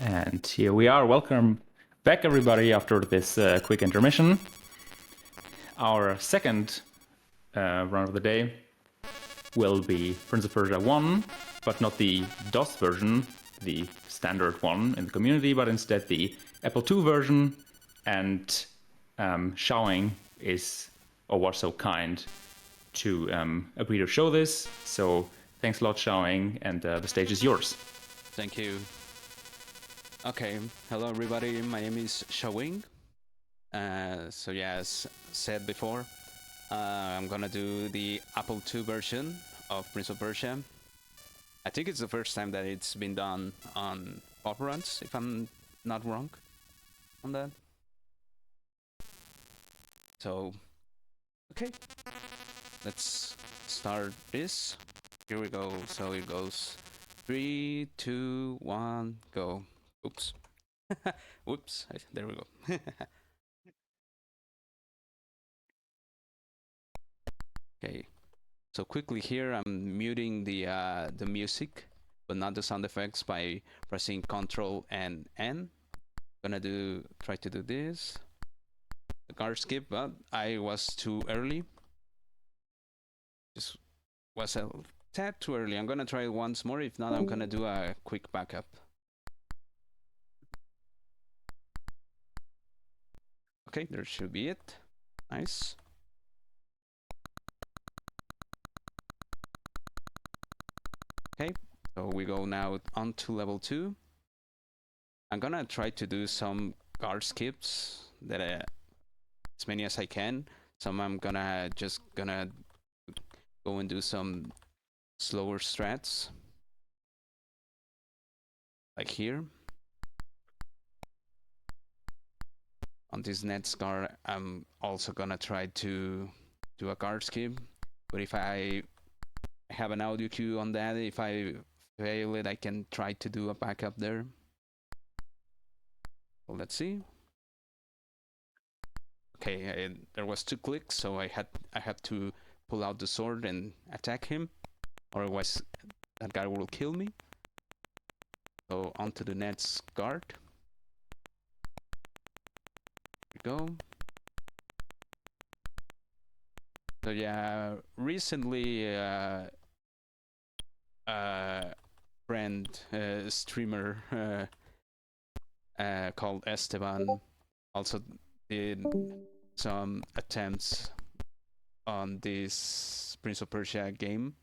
And here we are. Welcome back, everybody, after this quick intermission. Our second run of the day will be Prince of Persia 1, but not the DOS version, the standard one in the community, but instead the Apple II version. And Shauing is, or was so kind to agree to show this. So thanks a lot, Shauing, and the stage is yours. Thank you. Okay, hello everybody, my name is Shauing. So yeah, as said before, I'm gonna do the Apple II version of Prince of Persia. I think it's the first time that it's been done on PoPRuns, if I'm not wrong on that. So, okay, let's start this. Here we go. So it goes 3, 2, 1, go. Oops. Whoops. There we go. Okay. So quickly here, I'm muting the music, but not the sound effects by pressing Ctrl and N. Gonna try to do this. The guard skip, but I was too early. Just was a tad too early. I'm gonna try it once more. If not, I'm gonna do a quick backup. Okay, there should be it. Nice. Okay, so we go now on to level 2. I'm gonna try to do some guard skips that as many as I can. Some I'm just gonna go and do some slower strats, like here. On this next guard, I'm also gonna try to do a guard skip, but if I have an audio cue on that, if I fail it, I can try to do a backup there. Well, let's see. Okay, there was 2 clicks, so I have to pull out the sword and attack him, otherwise that guy will kill me. So onto the next guard. Here we go. So yeah, recently friend streamer called Esteban also did some attempts on this Prince of Persia game,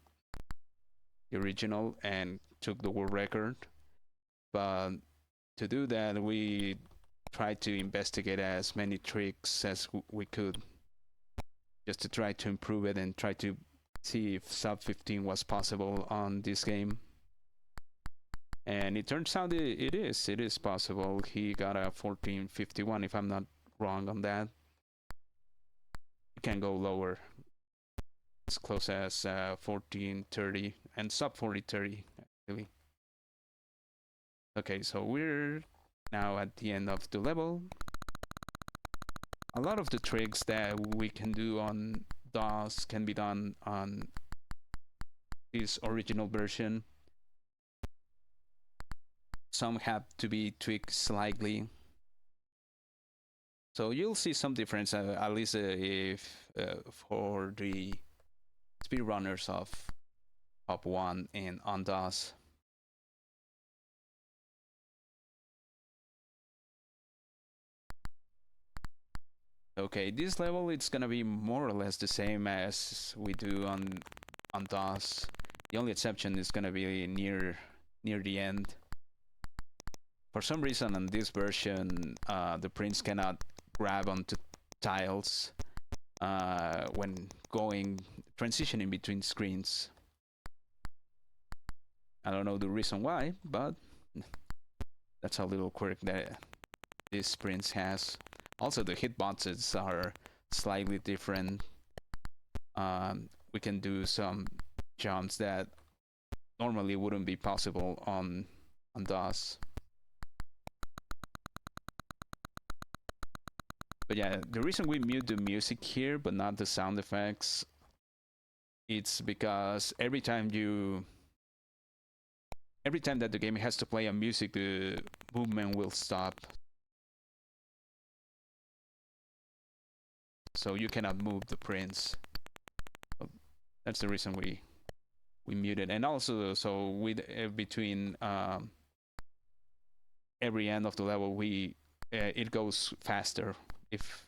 the original, and took the world record. But to do that, we tried to investigate as many tricks as we could, just to try to improve it and try to see if sub 15 was possible on this game. And it turns out it is possible. He got a 1451, if I'm not wrong on that. You can go lower, as close as 1430 and sub 4030 actually. Okay, so we're now at the end of the level. A lot of the tricks that we can do on DOS can be done on this original version. Some have to be tweaked slightly. So you'll see some difference, at least if for the speedrunners of PoP1 and on DOS. Okay, this level it's gonna be more or less the same as we do on DOS. The only exception is gonna be near the end. For some reason on this version, the prince cannot grab onto tiles when transitioning between screens. I don't know the reason why, but that's a little quirk that this prince has. Also, the hitboxes are slightly different. We can do some jumps that normally wouldn't be possible on DOS. But yeah, the reason we mute the music here but not the sound effects, it's because every time every time that the game has to play a music, the movement will stop. So you cannot move the prince. So that's the reason we muted. And also, so with between every end of the level, it goes faster if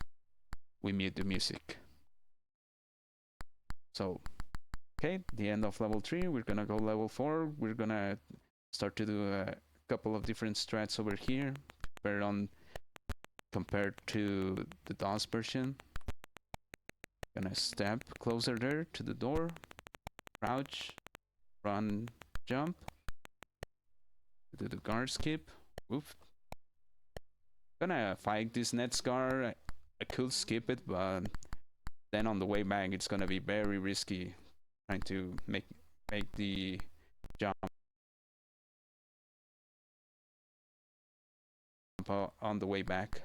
we mute the music. So, okay, the end of level 3. We're gonna go level 4. We're gonna start to do a couple of different strats over here, compared to the DOS version. Gonna step closer there to the door, crouch, run, jump, do the guard skip. Oof. Gonna fight this net scar. I could skip it, but then on the way back it's gonna be very risky trying to make the jump on the way back.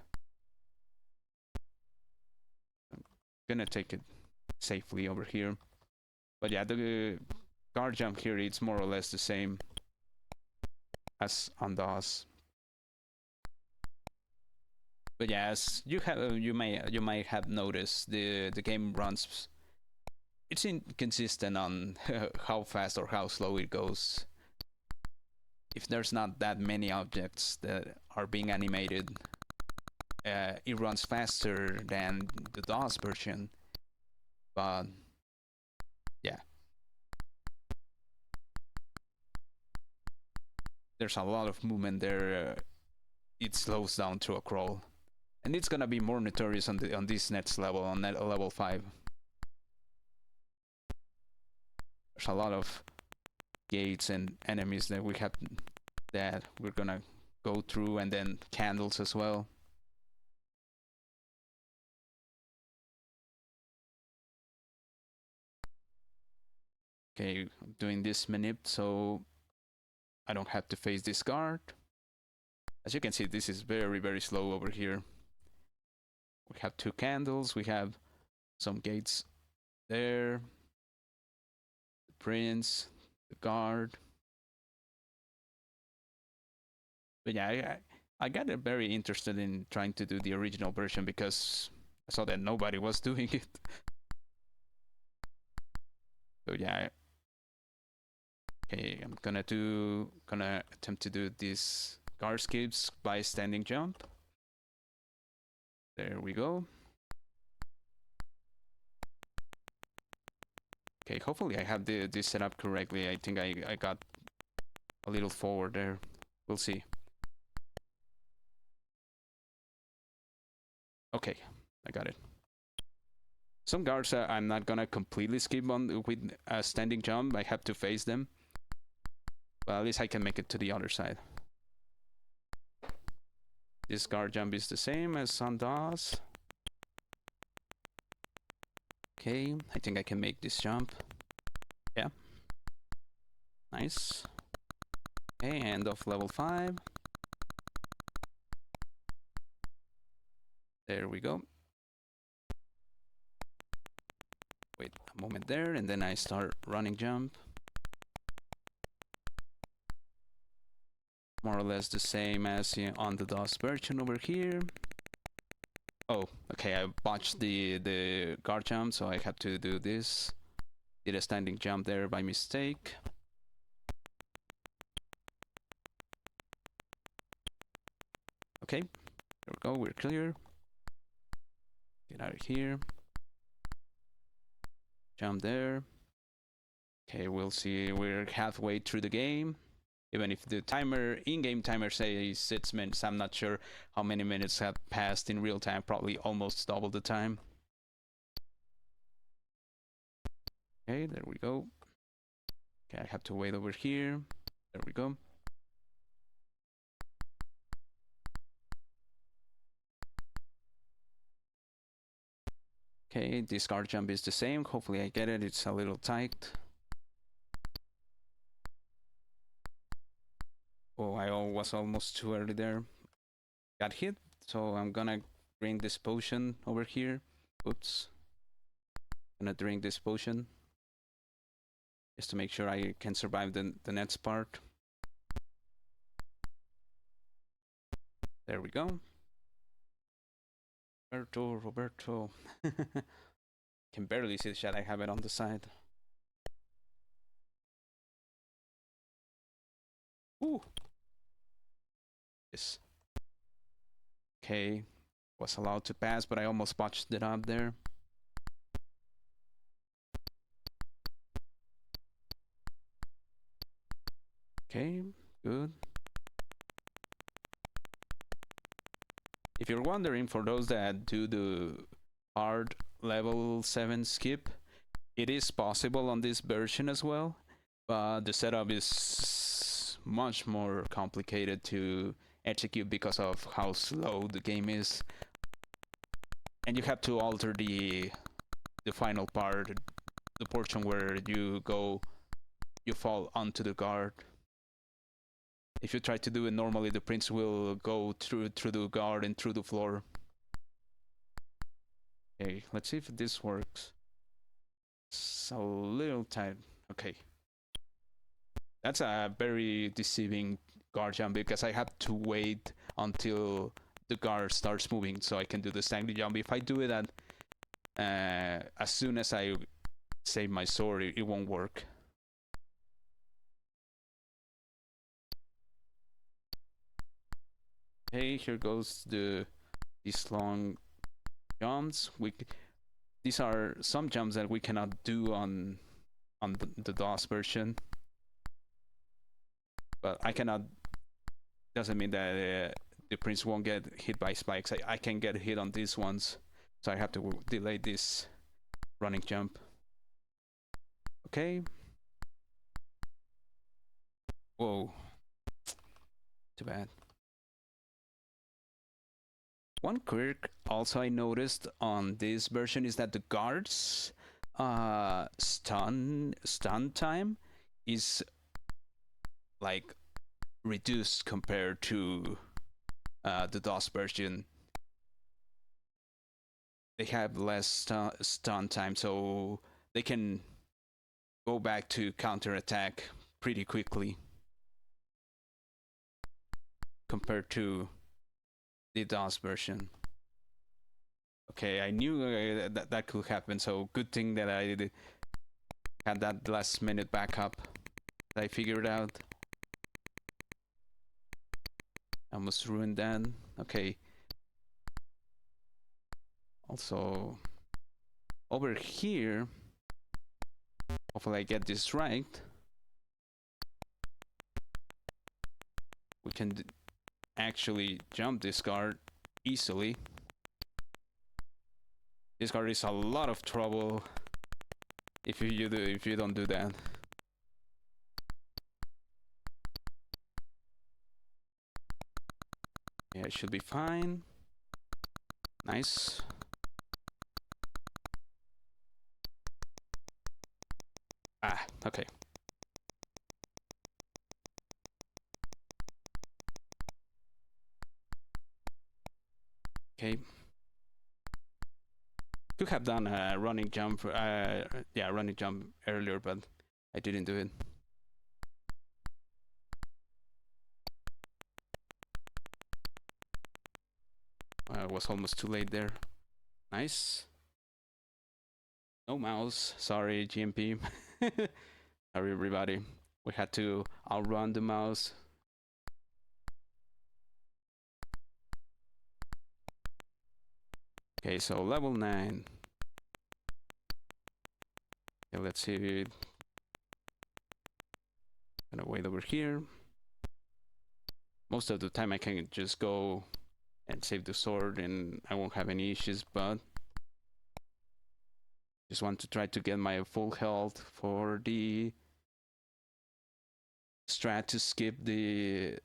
I'm gonna take it safely over here. But yeah, the guard jump here, it's more or less the same as on DOS. But yeah, as you might have noticed, the game runs. It's inconsistent on how fast or how slow it goes. If there's not that many objects that are being animated, it runs faster than the DOS version. But yeah, there's a lot of movement there. It slows down to a crawl. And it's gonna be more notorious on this next level, on level 5. There's a lot of gates and enemies that we're gonna go through, and then candles as well. Okay, I'm doing this manip so I don't have to face this guard. As you can see, this is very, very slow over here. We have 2 candles, we have some gates there, the prince, the guard. But yeah, I got very interested in trying to do the original version because I saw that nobody was doing it. So yeah, okay, I'm gonna attempt to do these guard skips by standing jump. There we go. Okay, hopefully I have this set up correctly. I think I got a little forward there. We'll see. Okay, I got it. Some guards I'm not gonna completely skip on with a standing jump. I have to face them. But at least I can make it to the other side. This guard jump is the same as on DOS. Okay, I think I can make this jump. Yeah. Nice. Okay, end of level 5. There we go. Wait a moment there, and then I start running jump. More or less the same as on the DOS version over here. Oh, okay, I botched the guard jump, so I had to do this. Did a standing jump there by mistake. Okay, there we go, we're clear. Get out of here. Jump there. Okay, we'll see, we're halfway through the game. Even if the in-game timer says 6 minutes, I'm not sure how many minutes have passed in real time, probably almost double the time. Okay, there we go. Okay, I have to wait over here. There we go. Okay, this guard jump is the same. Hopefully I get it. It's a little tight. Oh, I was almost too early there. Got hit, so I'm gonna drink this potion over here. Oops. Gonna drink this potion just to make sure I can survive the next part. There we go. Roberto. Can barely see the chat. I have it on the side. Ooh. Yes. Okay. Was allowed to pass, but I almost botched it up there. Okay, good. If you're wondering, for those that do the hard level 7 skip, it is possible on this version as well, but the setup is much more complicated to execute because of how slow the game is. And you have to alter the final part, the portion where you fall onto the guard. If you try to do it normally, the prince will go through the guard and through the floor. Okay, let's see if this works. It's a little tight. Okay. That's a very deceiving guard jump because I have to wait until the guard starts moving so I can do the standing jump. If I do it at as soon as I save my sword, it won't work. Okay, here goes these long jumps. These are some jumps that we cannot do on the DOS version, but I cannot. Doesn't mean that the prince won't get hit by spikes. I can get hit on these ones, so I have to delay this running jump. Okay. Whoa. Too bad. One quirk also I noticed on this version is that the guards stun time is like reduced compared to the DOS version. They have less stun time, so they can go back to counterattack pretty quickly compared to the DOS version. Okay, I knew that could happen, so good thing that I had that last minute backup that I figured out. I almost ruined that. Okay. Also, over here, hopefully I get this right. We can actually jump this guard easily. This guard is a lot of trouble if you don't do that. Yeah, it should be fine. Nice. Ah, okay. Okay. Could have done a running jump, running jump earlier, but I didn't do it. I was almost too late there. Nice. No mouse. Sorry, GMP. Sorry, everybody. We had to outrun the mouse. Okay, so level 9. Okay, let's see. Gonna wait over here. Most of the time I can just go and save the sword and I won't have any issues, but just want to try to get my full health for the strat to skip do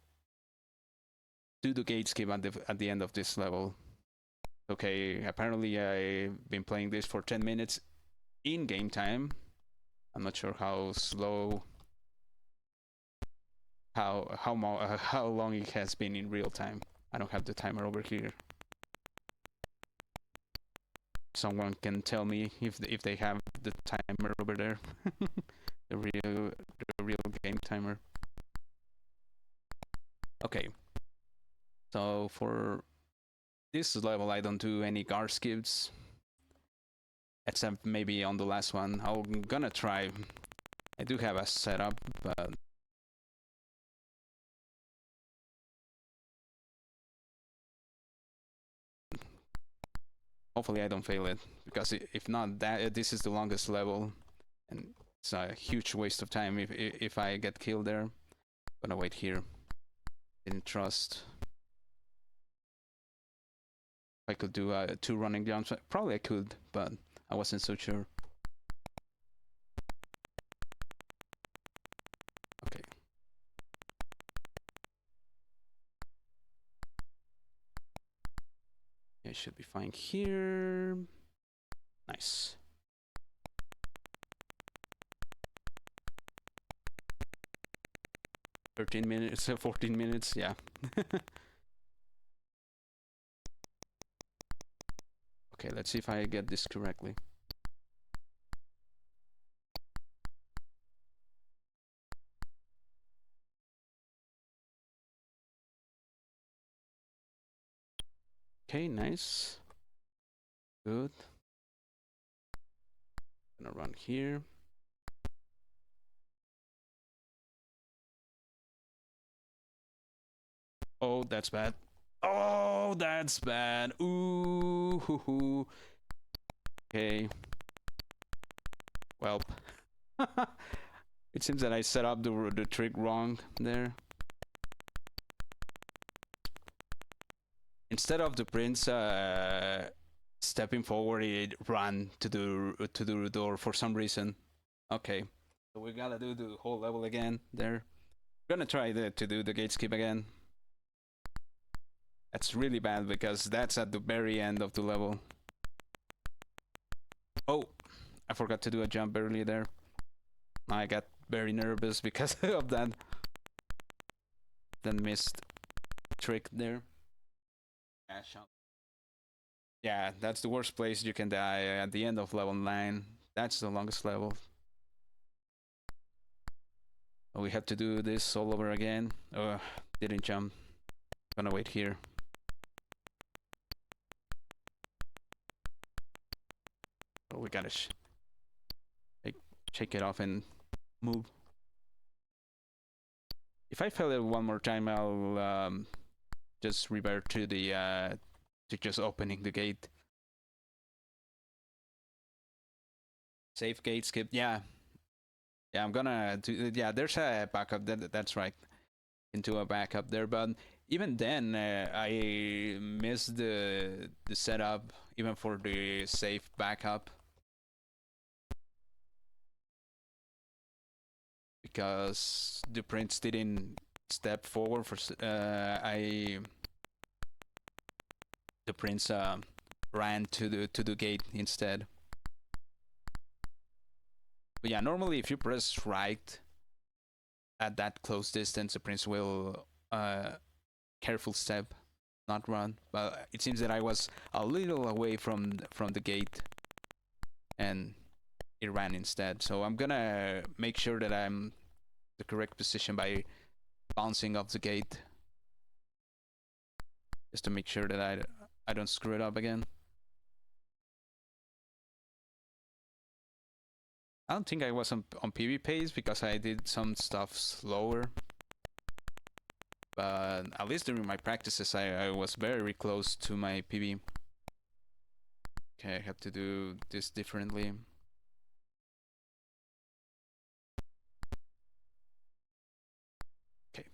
the gate skip at the end of this level. Okay, apparently I've been playing this for 10 minutes in game time. I'm not sure how slow, how long it has been in real time. I don't have the timer over here. Someone can tell me if they have the timer over there. the real game timer. Okay. So for this level, I don't do any guard skips, except maybe on the last one. I'm gonna try. I do have a setup, but hopefully I don't fail it, because if not, that this is the longest level, and it's a huge waste of time if I get killed there. I'm gonna wait here. Didn't trust. I could do 2 running jumps. Probably I could, but I wasn't so sure. Okay. Yeah, it should be fine here. Nice. "13 minutes, 14 minutes, yeah." Okay, let's see if I get this correctly. Okay, nice. Good. Gonna run here. Oh, that's bad. Oh, that's bad. Ooh, hoo, hoo. Okay. Well, it seems that I set up the trick wrong there. Instead of the prince stepping forward, it ran to the door for some reason. Okay, so we gotta do the whole level again there. I'm gonna try to do the gate skip again. That's really bad because that's at the very end of the level. Oh, I forgot to do a jump earlier there. I got very nervous because of that. Then missed trick there. Yeah, that's the worst place you can die, at the end of level 9. That's the longest level. We have to do this all over again. Didn't jump. Gonna wait here. Oh, we gotta shake it off and move. If I fail it one more time, I'll just revert to the to just opening the gate. Save gate skip. Yeah, I'm gonna do. Yeah, there's a backup. That's right. Into a backup there, but even then, I missed the setup even for the safe backup, because the prince didn't step forward for the prince ran to the gate instead. But yeah, normally if you press right at that close distance, the prince will careful step, not run. But it seems that I was a little away from the gate, and it ran instead. So I'm gonna make sure that I'm the correct position by bouncing off the gate, just to make sure that I don't screw it up again. I don't think I was on PB pace because I did some stuff slower. But at least during my practices, I was very close to my PB. Okay, I have to do this differently. Okay.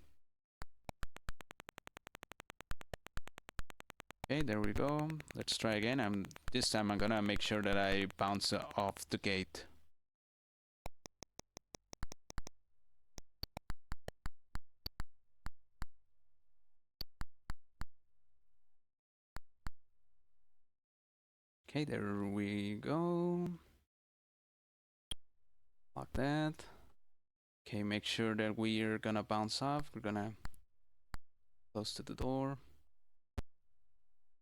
Okay, there we go. Let's try again. This time I'm gonna make sure that I bounce off the gate. Okay, there we go. Like that. Okay, make sure that we're gonna bounce off. We're gonna close to the door.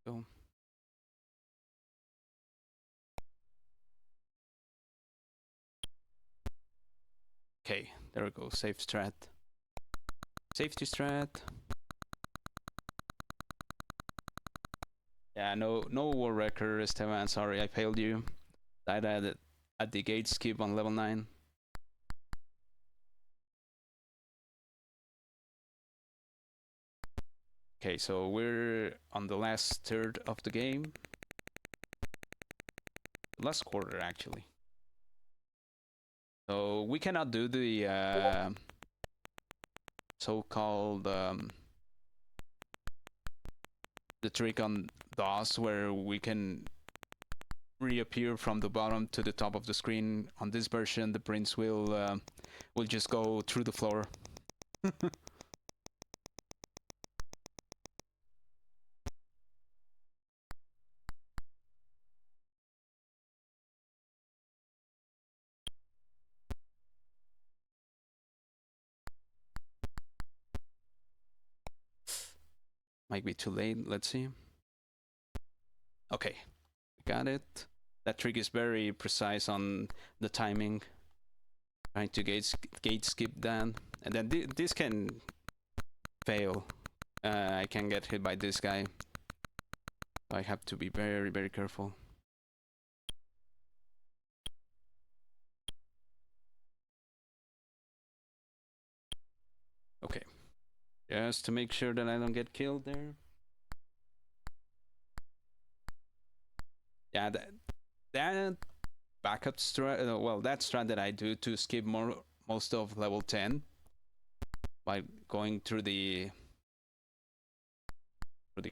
Go. Okay, there we go. Safe strat. Safety strat. Yeah, no war record, Esteban. Sorry, I failed you. Died at the gate skip on level 9. Okay, so we're on the last third of the game. Last quarter, actually. So we cannot do the so-called the trick on DOS where we can reappear from the bottom to the top of the screen. On this version, the prince will just go through the floor. Might be too late. Let's see. Okay, got it. That trick is very precise on the timing. Trying to gate skip that, and then this can fail. I can get hit by this guy. I have to be very, very careful. Okay, just to make sure that I don't get killed there. Yeah, that backup strat, well, that strat that I do to skip most of level 10 by going through the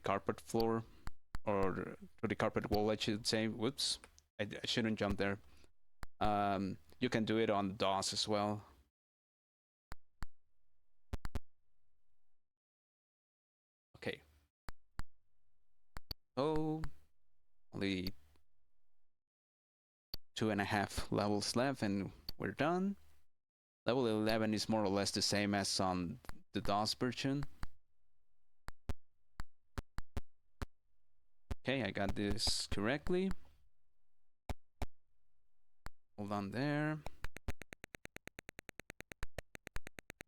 carpet floor, or through the carpet wall, I should say. Whoops, I shouldn't jump there. You can do it on DOS as well. Okay. So only 2.5 levels left and we're done. Level 11 is more or less the same as on the DOS version. Okay, I got this correctly. Hold on there.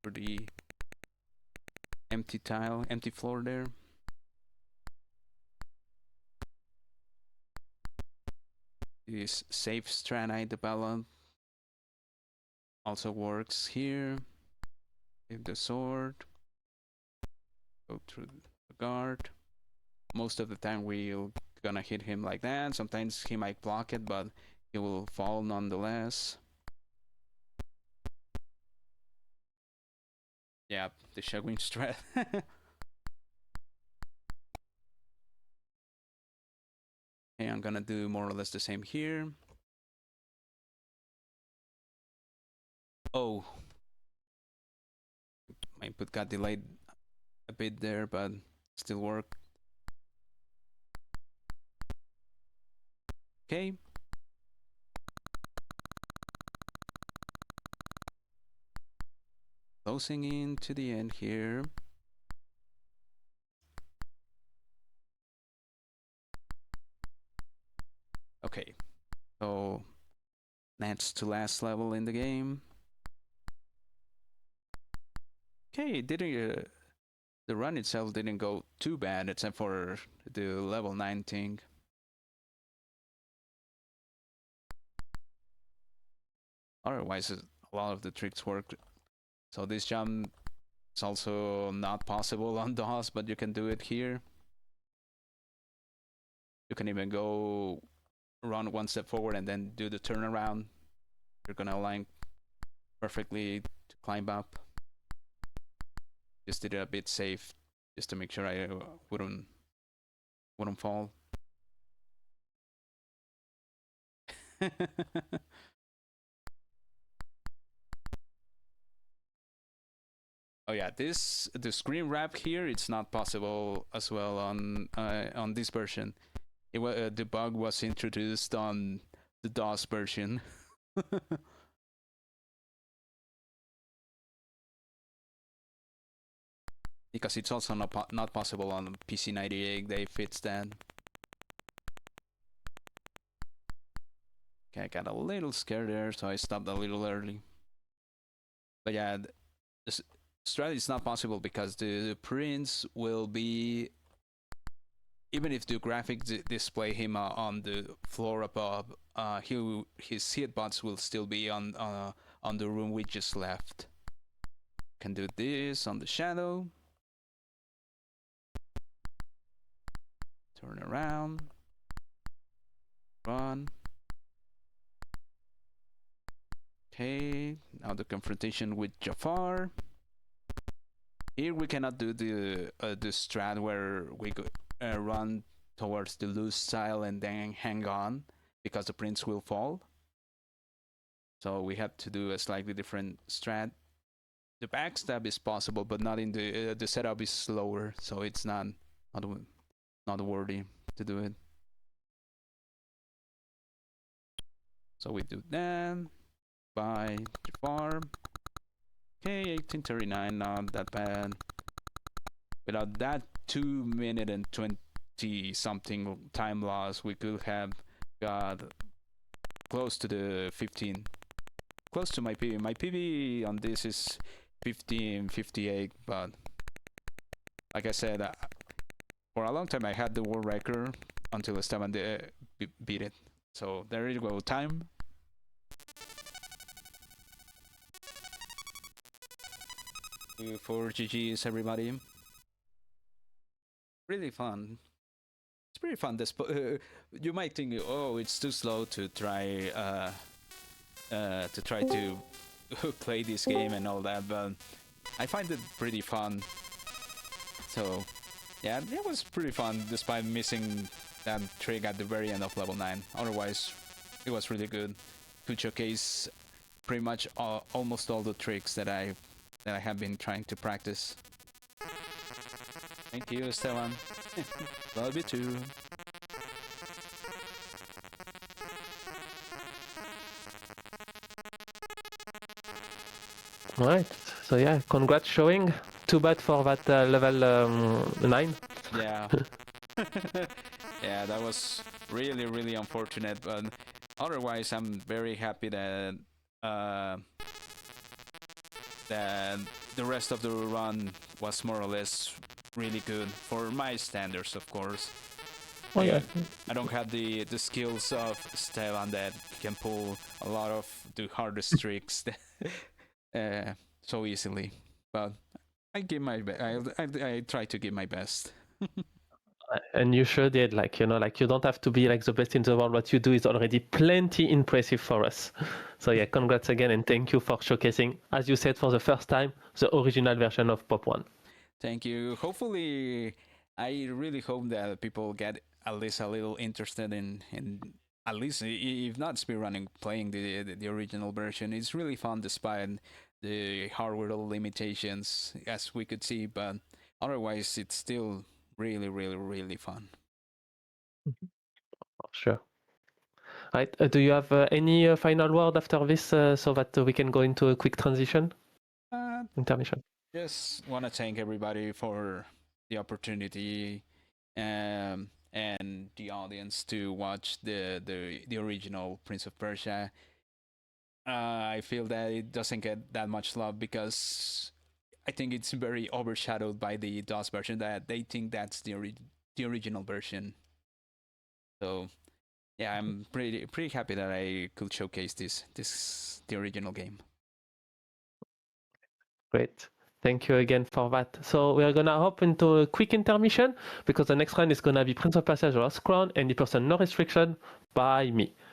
For the empty tile, empty floor there. This safe strat I developed also works here. Give the sword. Go through the guard. Most of the time we're gonna hit him like that. Sometimes he might block it, but he will fall nonetheless. Yeah, the Shauing strat. Okay, I'm gonna do more or less the same here. Oh, my input got delayed a bit there, but still worked. Okay. Closing in to the end here. Okay, so that's the last level in the game. Okay, didn't the run itself didn't go too bad, except for the level 9 thing. Otherwise, a lot of the tricks worked. So this jump is also not possible on DOS, but you can do it here. You can even go run one step forward and then do the turnaround. You're gonna align perfectly to climb up. Just did it a bit safe, just to make sure I wouldn't fall. Oh yeah, the screen wrap here, it's not possible as well on this version. The bug was introduced on the DOS version. Because it's also not possible on PC98. They fixed that. Okay, I got a little scared there, so I stopped a little early. But yeah, the strategy is not possible because the prince will be even if the graphics display him on the floor above, his hitbox will still be on the room we just left. Can do this on the shadow. Turn around. Run. Okay, now the confrontation with Jafar. Here we cannot do the strat where we go, run towards the loose tile and then hang on because the prince will fall. So we have to do a slightly different strat. The backstab is possible, but not in the setup is slower, so it's not worthy to do it. So we do that. By Jafar. Okay, 1839, not that bad. Without that 2 minute and 20 something time loss, we could have got close to the 15. Close to my PB. My PB on this is 1558, but like I said, for a long time I had the world record until Esteban beat it. So there you go, time. For GG's, everybody. Really fun. It's pretty fun. You might think, oh, it's too slow to try to play this game and all that, but I find it pretty fun. So yeah, it was pretty fun despite missing that trick at the very end of level 9. Otherwise, it was really good. Could showcase pretty much almost all the tricks that I have been trying to practice. Thank you, Esteban. Love you too. Alright, so yeah, congrats Shauing. Too bad for that level 9. Yeah. Yeah, that was really, really unfortunate, but otherwise I'm very happy that that the rest of the run was more or less really good for my standards, of course. Oh yeah. I don't have the skills of Esteban that can pull a lot of the hardest tricks so easily, but I give my I try to give my best. And you sure did, like, you know, like you don't have to be like the best in the world. What you do is already plenty impressive for us. So yeah, congrats again, and thank you for showcasing, as you said, for the first time, the original version of PoPRuns. Thank you. Hopefully, I really hope that people get at least a little interested in at least, if not speedrunning, playing the original version. It's really fun despite the hardware limitations, as we could see, but otherwise, it's still really, really, really fun. Sure. Right. Do you have any final word after this so that we can go into a quick transition? Intermission. Just want to thank everybody for the opportunity and the audience to watch the original Prince of Persia. I feel that it doesn't get that much love because I think it's very overshadowed by the DOS version, that they think that's the original version. So yeah, I'm pretty happy that I could showcase the original game. Great. Thank you again for that. So we're gonna hop into a quick intermission because the next round is gonna be Prince of Persia: The Lost Crown and the person No Restriction by me.